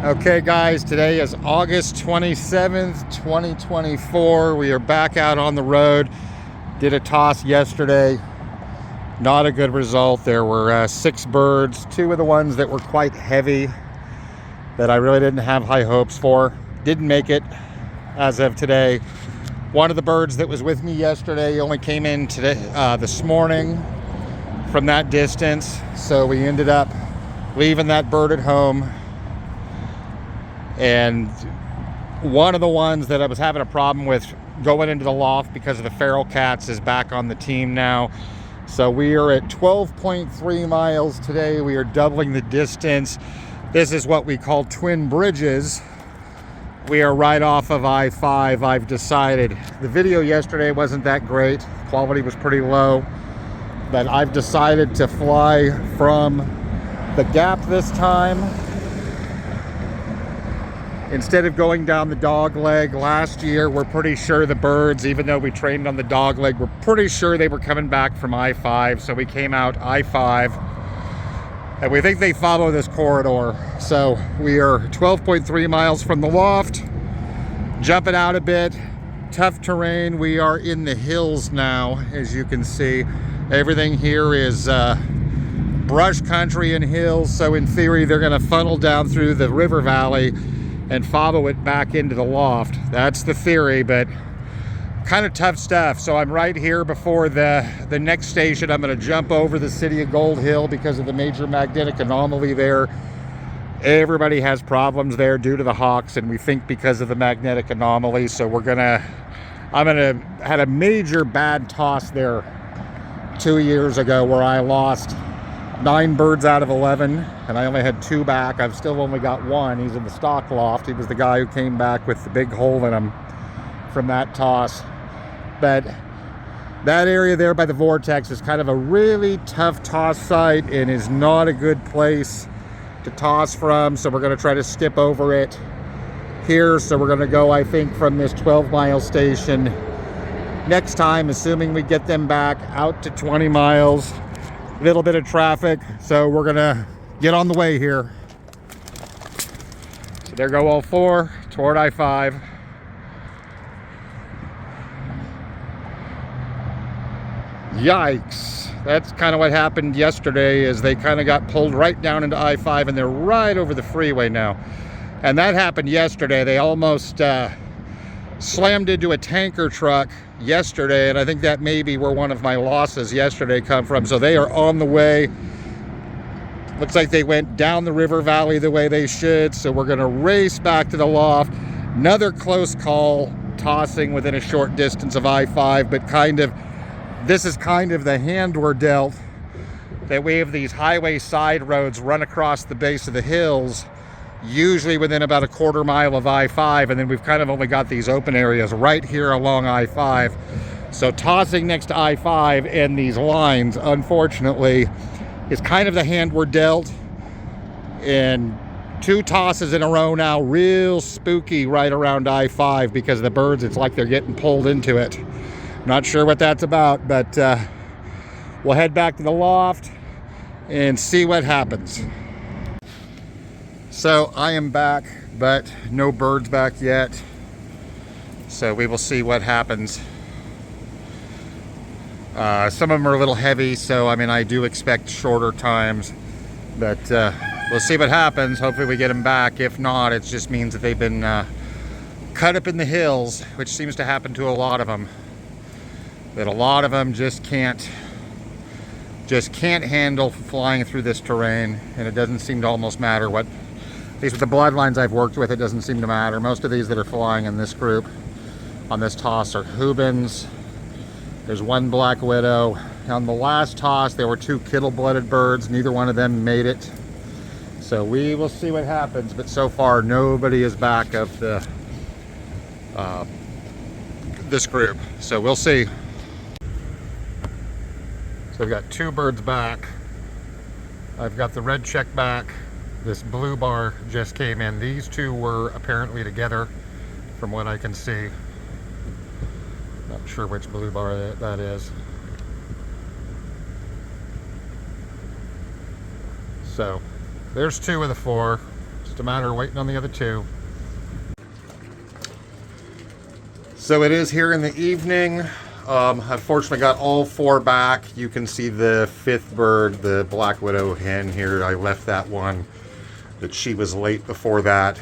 Okay guys, today is August 27th, 2024. We are back out on the road. Did a toss yesterday. Not a good result. There were 6 birds. 2 of the ones that were quite heavy that I really didn't have high hopes for. Didn't make it as of today. One of the birds that was with me yesterday only came in today, this morning from that distance. So we ended up leaving that bird at home. And one of the ones that I was having a problem with going into the loft because of the feral cats is back on the team now. So we are at 12.3 miles today. We are doubling the distance. This is what we call Twin Bridges. We are right off of I-5, I've decided. The video yesterday wasn't that great. Quality was pretty low. But I've decided to fly from the gap this time. Instead of going down the dog leg last year, we're pretty sure the birds, even though we trained on the dog leg, we're pretty sure they were coming back from I-5. So we came out I-5 and we think they follow this corridor. So we are 12.3 miles from the loft, jumping out a bit, tough terrain. We are in the hills now, as you can see. Everything here is brush country and hills. So in theory, they're gonna funnel down through the river valley and follow it back into the loft. That's the theory, but kind of tough stuff. So I'm right here before the next station. I'm gonna jump over the city of Gold Hill because of the major magnetic anomaly there. Everybody has problems there due to the hawks, and we think because of the magnetic anomaly. So had a major bad toss there 2 years ago where I lost 9 birds out of 11, and I only had 2 back. I've still only got 1. He's in the stock loft. He was the guy who came back with the big hole in him from that toss. But that area there by the vortex is kind of a really tough toss site and is not a good place to toss from. So we're going to try to skip over it here. So we're going to go, I think, from this 12-mile station next time, assuming we get them back out to 20 miles. Little bit of traffic, so we're gonna get on the way here. So there go all 4 toward I-5. Yikes. That's kind of what happened yesterday, is they kind of got pulled right down into I-5 and they're right over the freeway now. And that happened yesterday. They almost slammed into a tanker truck yesterday, and I think that may be where one of my losses yesterday come from. So they are on the way. Looks like they went down the river valley the way they should. So we're gonna race back to the loft. Another close call, tossing within a short distance of I-5, but this is kind of the hand we're dealt, that we have these highway side roads run across the base of the hills, usually within about a quarter mile of I-5, and then we've kind of only got these open areas right here along I-5. So tossing next to I-5 and these lines, unfortunately, is kind of the hand we're dealt. And 2 tosses in a row now, real spooky right around I-5 because the birds, it's like they're getting pulled into it. Not sure what that's about, but we'll head back to the loft and see what happens. So I am back, but no birds back yet. So we will see what happens. Some of them are a little heavy, so I mean, I do expect shorter times, but we'll see what happens. Hopefully we get them back. If not, it just means that they've been cut up in the hills, which seems to happen to a lot of them. That a lot of them just can't handle flying through this terrain, and it doesn't seem to almost matter what. At least with the bloodlines I've worked with, it doesn't seem to matter. Most of these that are flying in this group on this toss are Hubans. There's 1 black widow. On the last toss, there were 2 kittle-blooded birds. Neither one of them made it. So we will see what happens. But so far, nobody is back of this group. So we'll see. So we've got 2 birds back. I've got the red check back. This blue bar just came in. These 2 were apparently together from what I can see. Not sure which blue bar that is. So there's 2 of the 4. Just a matter of waiting on the other two. So it is here in the evening. I fortunately got all four back. You can see the fifth bird, the black widow hen here. I left that one, that she was late before that.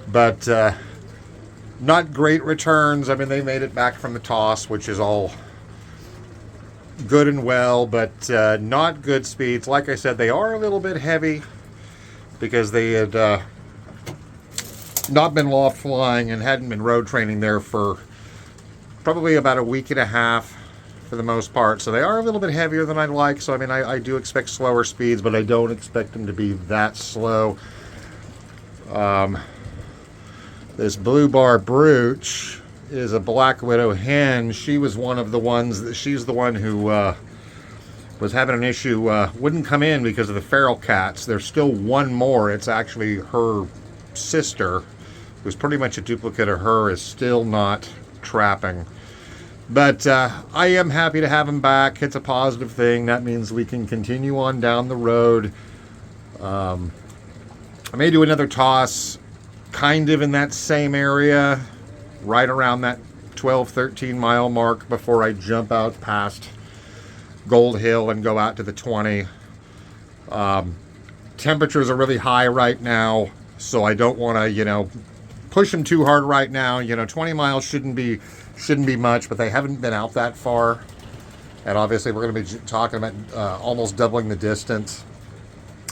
But not great returns. I mean, they made it back from the toss, which is all good and well, but not good speeds. Like I said, they are a little bit heavy because they had not been loft flying and hadn't been road training there for probably about a week and a half for the most part. So they are a little bit heavier than I'd like. So I mean, I do expect slower speeds, but I don't expect them to be that slow. This blue bar brooch is a black widow hen. She was one of the ones she's the one who was having an issue, wouldn't come in because of the feral cats. There's still one more. It's actually her sister, who's pretty much a duplicate of her, is still not trapping. But I am happy to have him back. It's a positive thing. That means we can continue on down the road. I may do another toss kind of in that same area, right around that 12-13 mile mark before I jump out past Gold Hill and go out to the 20. Temperatures are really high right now, so I don't want to, push them too hard right now. 20 miles shouldn't be much, but they haven't been out that far. And obviously we're going to be talking about almost doubling the distance.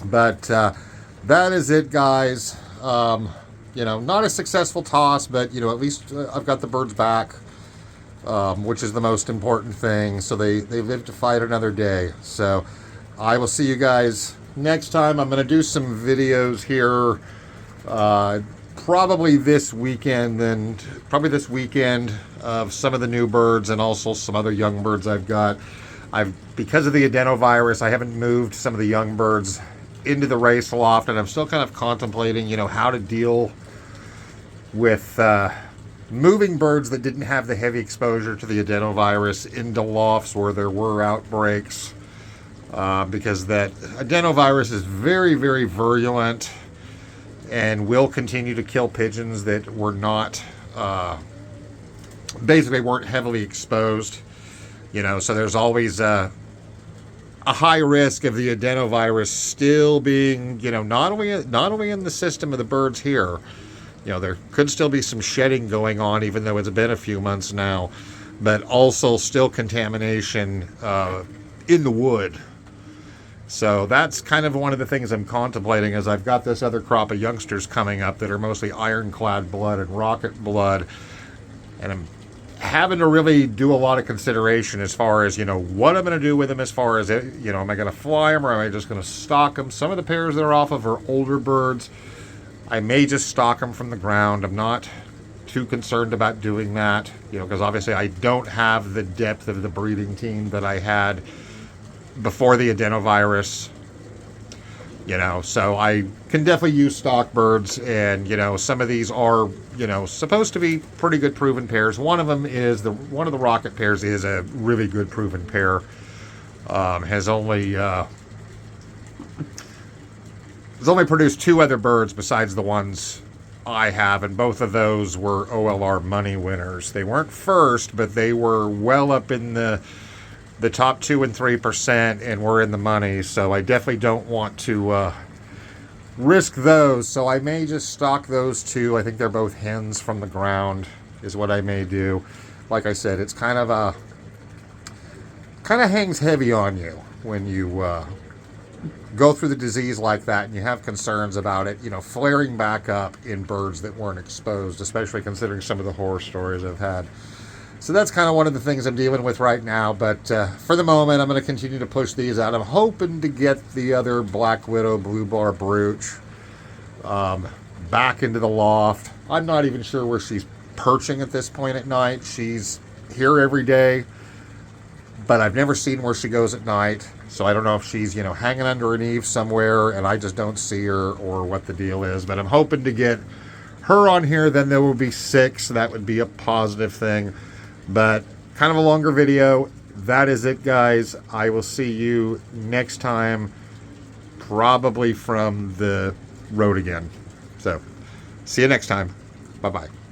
But that is it, guys. Not a successful toss, but, at least I've got the birds back, which is the most important thing. So they live to fight another day. So I will see you guys next time. I'm going to do some videos here, probably this weekend of some of the new birds and also some other young birds I've got. Because of the adenovirus, I haven't moved some of the young birds into the race loft, and I'm still kind of contemplating, how to deal with moving birds that didn't have the heavy exposure to the adenovirus into lofts where there were outbreaks, because that adenovirus is very, very virulent and will continue to kill pigeons that were not, basically weren't heavily exposed. So there's always a high risk of the adenovirus still being, not only in the system of the birds here. There could still be some shedding going on, even though it's been a few months now, but also still contamination in the wood. So that's kind of one of the things I'm contemplating, as I've got this other crop of youngsters coming up that are mostly ironclad blood and rocket blood, and I'm having to really do a lot of consideration as far as, what I'm going to do with them, as far as, am I going to fly them or am I just going to stock them? Some of the pairs they're off of are older birds. I may just stock them from the ground. I'm not too concerned about doing that, because obviously I don't have the depth of the breeding team that I had before the adenovirus, so I can definitely use stock birds. And, some of these are, supposed to be pretty good proven pairs. One of them is one of the rocket pairs is a really good proven pair. Has only produced two other birds besides the ones I have, and both of those were OLR money winners. They weren't first, but they were well up in the top 2 and 3% and were in the money. So I definitely don't want to risk those. So I may just stock those two. I think they're both hens from the ground is what I may do. Like I said, it's kind of hangs heavy on you when you go through the disease like that and you have concerns about it, flaring back up in birds that weren't exposed, especially considering some of the horror stories I've had. So that's kind of one of the things I'm dealing with right now. But for the moment, I'm going to continue to push these out. I'm hoping to get the other black widow blue bar brooch back into the loft. I'm not even sure where she's perching at this point at night. She's here every day, but I've never seen where she goes at night. So I don't know if she's, hanging under an eave somewhere and I just don't see her, or what the deal is. But I'm hoping to get her on here. Then there will be 6. That would be a positive thing. But kind of a longer video. That is it, guys. I will see you next time, probably from the road again. So see you next time. Bye-bye.